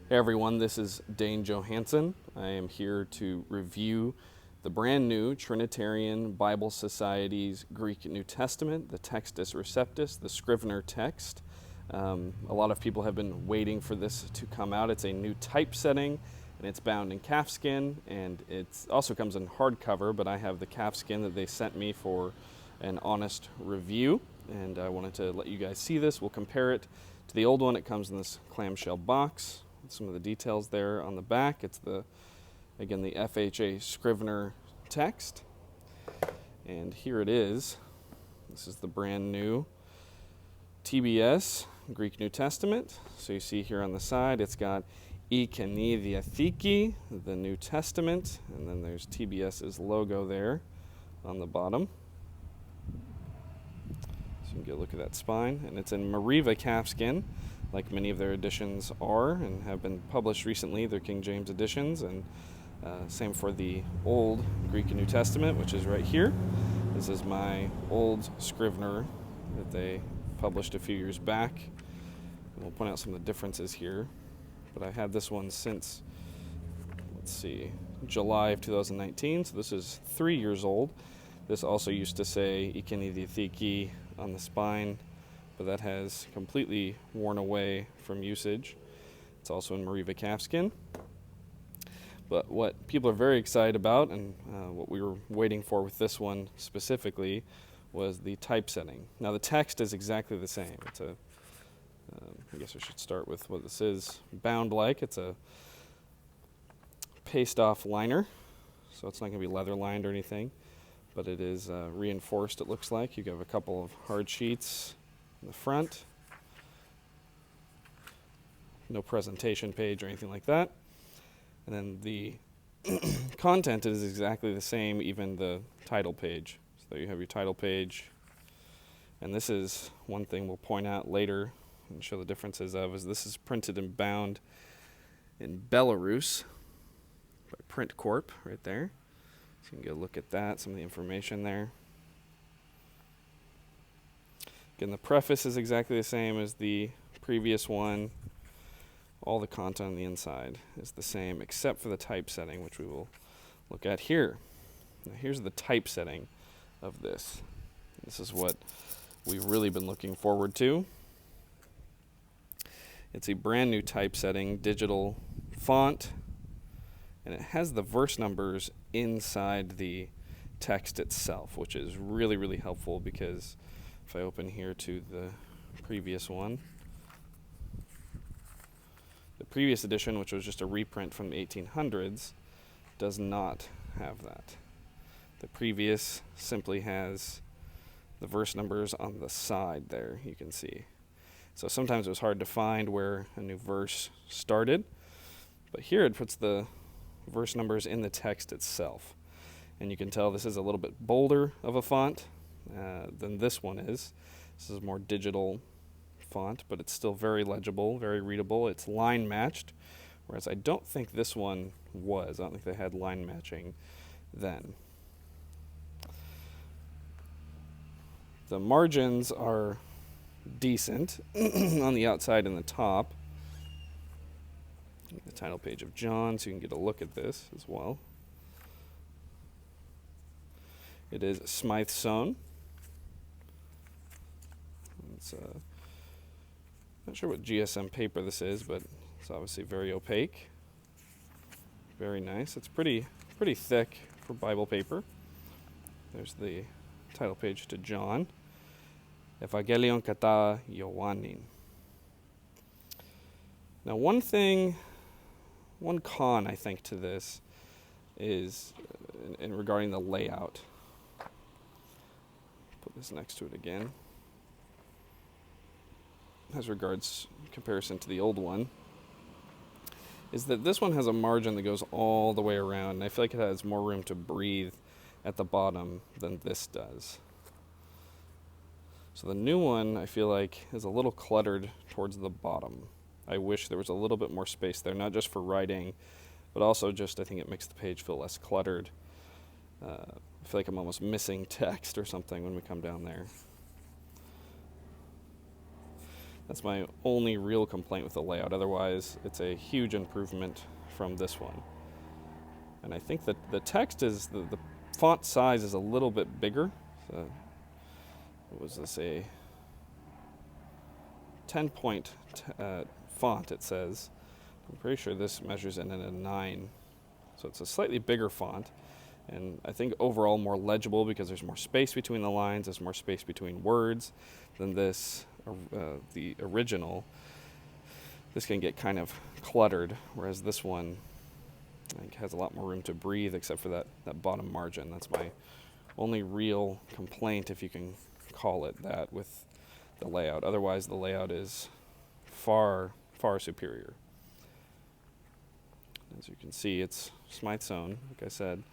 Hey everyone, this is Dane Johansson. I am here to review the brand new Trinitarian Bible Society's Greek New Testament, the Textus Receptus, the Scrivener text. A lot of people have been waiting for this to come out. It's a new typesetting, and it's bound in calfskin, and it also comes in hardcover, but I have the calfskin that they sent me for an honest review, and I wanted to let you guys see this. We'll compare it to the old one. It comes in this clamshell box. Some of the details there on the back. It's the FHA Scrivener text. And here it is. This is the brand new TBS Greek New Testament. So you see here on the side, it's got I Keni Diatheke, the New Testament, and then there's TBS's logo there on the bottom. So you can get a look at that spine, and it's in Mariva calfskin, like many of their editions are and have been published recently. They're King James editions, and same for the old Greek New Testament, which is right here. This is my old Scrivener that they published a few years back. And we'll point out some of the differences here. But I had this one since, July of 2019, so this is 3 years old. This also used to say I Keni Diatheke on the spine, but that has completely worn away from usage. It's also in Mariva calfskin. But what people are very excited about, and what we were waiting for with this one specifically, was the typesetting. Now the text is exactly the same. It's I guess I should start with what this is bound like. It's a paste-off liner, so it's not going to be leather lined or anything, but it is reinforced, it looks like. You have a couple of hard sheets in the front. No presentation page or anything like that. And then the content is exactly the same, even the title page. So you have your title page. And this is one thing we'll point out later and show the differences of, is this is printed and bound in Belarus by Print Corp right there. So you can get a look at that, some of the information there. Again, the preface is exactly the same as the previous one. All the content on the inside is the same, except for the typesetting, which we will look at here. Now, here's the typesetting of this. This is what we've really been looking forward to. It's a brand new typesetting, digital font, and it has the verse numbers inside the text itself, which is really, really helpful, because if I open here to the previous one, the previous edition, which was just a reprint from the 1800s, does not have that. The previous simply has the verse numbers on the side there, you can see. So sometimes it was hard to find where a new verse started, but here it puts the verse numbers in the text itself. And you can tell this is a little bit bolder of a font than this one is. This is a more digital font, but it's still very legible, very readable. It's line matched, whereas I don't think this one was. I don't think they had line matching then. The margins are decent on the outside and the top. The title page of John, so you can get a look at this as well. It is Smythe sewn. It's not sure what GSM paper this is, but it's obviously very opaque. Very nice. It's pretty thick for Bible paper. There's the title page to John. Evangelion kata Ioannin. Now one con I think to this is in regarding the layout. Put this next to it again. As regards comparison to the old one, is that this one has a margin that goes all the way around, and I feel like it has more room to breathe at the bottom than this does. So the new one, I feel like, is a little cluttered towards the bottom. I wish there was a little bit more space there, not just for writing, but also just I think it makes the page feel less cluttered. I feel like I'm almost missing text or something when we come down there. That's my only real complaint with the layout. Otherwise, it's a huge improvement from this one. And I think that the text is, the font size is a little bit bigger. So, what was this, a 10-point font, it says. I'm pretty sure this measures in at a 9. So it's a slightly bigger font. And I think overall more legible because there's more space between the lines, there's more space between words than this, the original. This can get kind of cluttered, whereas this one, I think, has a lot more room to breathe except for that bottom margin. That's my only real complaint, if you can call it that, with the layout. Otherwise, the layout is far, far superior. As you can see, it's Smyth's own, like I said,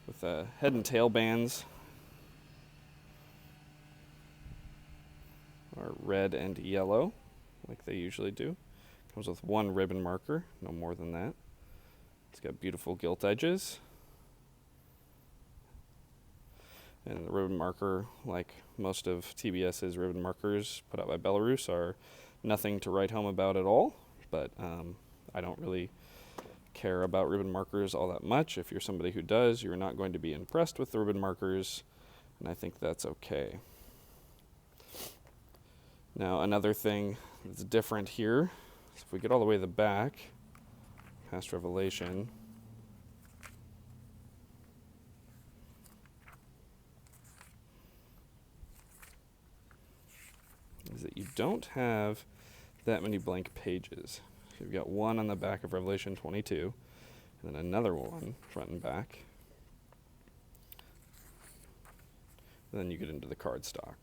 with head and tail bands are red and yellow, like they usually do. Comes with one ribbon marker, no more than that. It's got beautiful gilt edges. And the ribbon marker, like most of TBS's ribbon markers put out by Belarus, are nothing to write home about at all, but I don't really care about ribbon markers all that much. If you're somebody who does, you're not going to be impressed with the ribbon markers, and I think that's okay. Now, another thing that's different here, so if we get all the way to the back, past Revelation, is that you don't have that many blank pages. So you've got one on the back of Revelation 22, and then another one front and back. And then you get into the cardstock.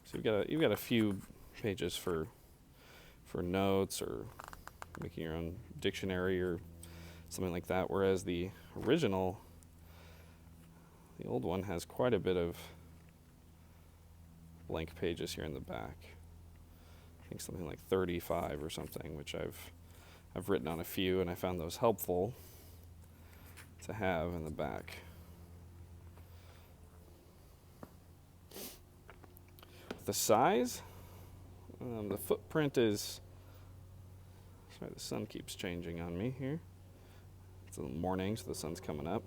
So you've got a few pages for notes or making your own dictionary or something like that, whereas the original, the old one, has quite a bit of blank pages here in the back. I think something like 35 or something, which I've written on a few, and I found those helpful to have in the back. The size, the footprint is, sorry, the sun keeps changing on me here. It's in the morning, so the sun's coming up.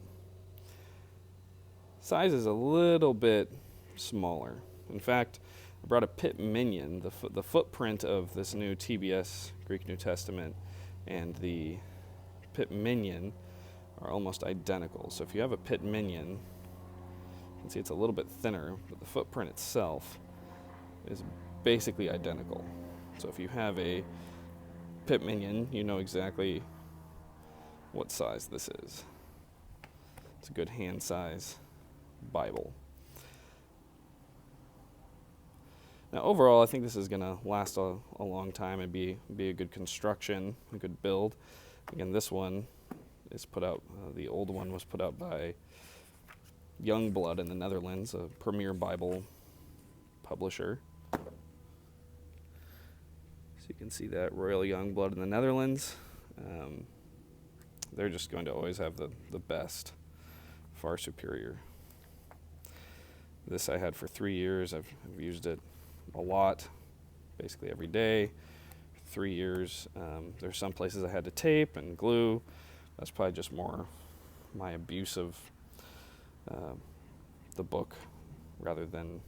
Size is a little bit smaller. In fact, I brought a Pit Minion. The footprint of this new TBS Greek New Testament and the Pit Minion are almost identical. So if you have a Pit Minion, you can see it's a little bit thinner, but the footprint itself is basically identical. So if you have a Pit Minion, you know exactly what size this is. It's a good hand size Bible. Now overall, I think this is going to last a long time and be a good construction, a good build. Again, this one is put out, the old one was put out by Youngblood in the Netherlands, a premier Bible publisher. So you can see that, Royal Youngblood in the Netherlands. They're just going to always have the best, far superior. This I had for 3 years. I've used it a lot, basically every day, 3 years. There's some places I had to tape and glue. That's probably just more my abuse of the book rather than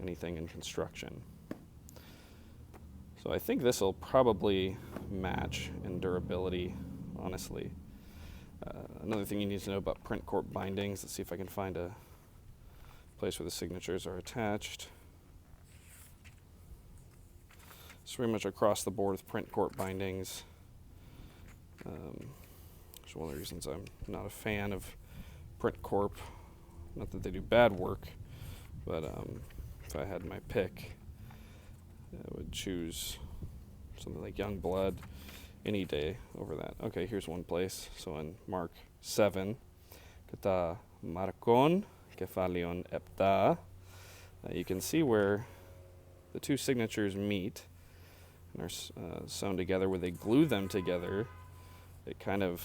anything in construction. So I think this will probably match in durability, honestly. Another thing you need to know about print corp bindings, let's see if I can find a place where the signatures are attached. It's pretty much across the board with print corp bindings. It's one of the reasons I'm not a fan of print corp. Not that they do bad work, but if I had my pick, I would choose something like Youngblood any day over that. Okay, here's one place. So in Mark 7, kata Markon kephalion epta, you can see where the two signatures meet and are sewn together. Where they glue them together, it kind of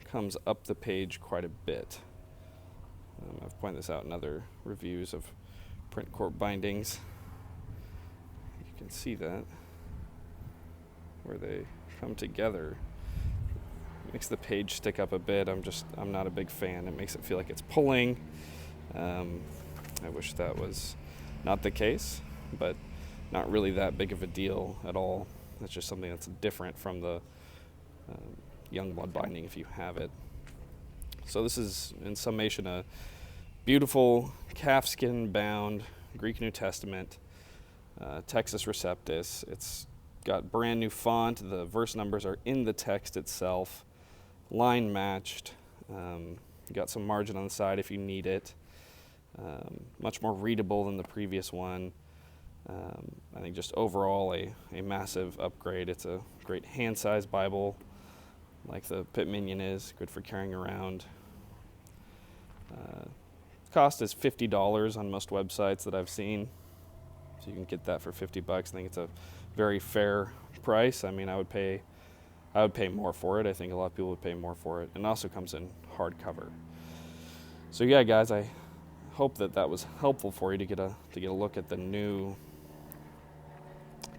comes up the page quite a bit. I've pointed this out in other reviews of print corp bindings. You can see that, where they come together. Makes the page stick up a bit. I'm not a big fan. It makes it feel like it's pulling. I wish that was not the case, but not really that big of a deal at all. It's just something that's different from the Youngblood binding if you have it. So this is, in summation, a beautiful calfskin bound Greek New Testament, Textus Receptus. It's got brand new font. The verse numbers are in the text itself, line matched. You got some margin on the side if you need it. Much more readable than the previous one. I think just overall a massive upgrade. It's a great hand-sized Bible, like the Pit Minion is, good for carrying around. Cost is $50 on most websites that I've seen, so you can get that for $50. I think it's a very fair price. I mean, I would pay more for it. I think a lot of people would pay more for it. And it also comes in hardcover. So yeah, guys, I hope that was helpful for you to get a look at the new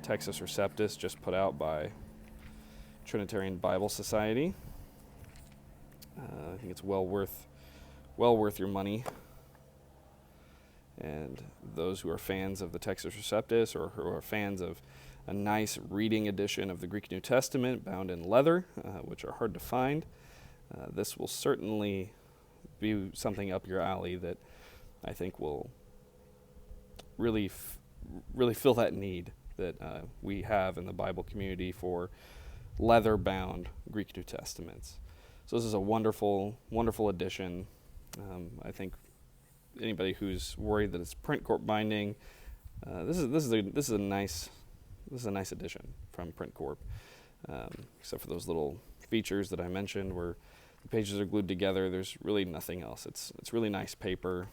Textus Receptus just put out by Trinitarian Bible Society. I think it's well worth your money. And those who are fans of the Textus Receptus, or who are fans of a nice reading edition of the Greek New Testament bound in leather, which are hard to find, this will certainly be something up your alley that I think will really fill that need that we have in the Bible community for leather-bound Greek New Testaments. So this is a wonderful, wonderful edition. I think anybody who's worried that it's print corp binding, this is a nice edition from print corp, except for those little features that I mentioned where the pages are glued together. There's really nothing else. It's really nice paper,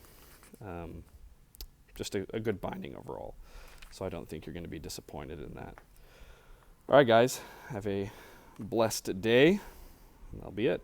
just a good binding overall. So I don't think you're going to be disappointed in that. All right, guys, have a blessed day, and that'll be it.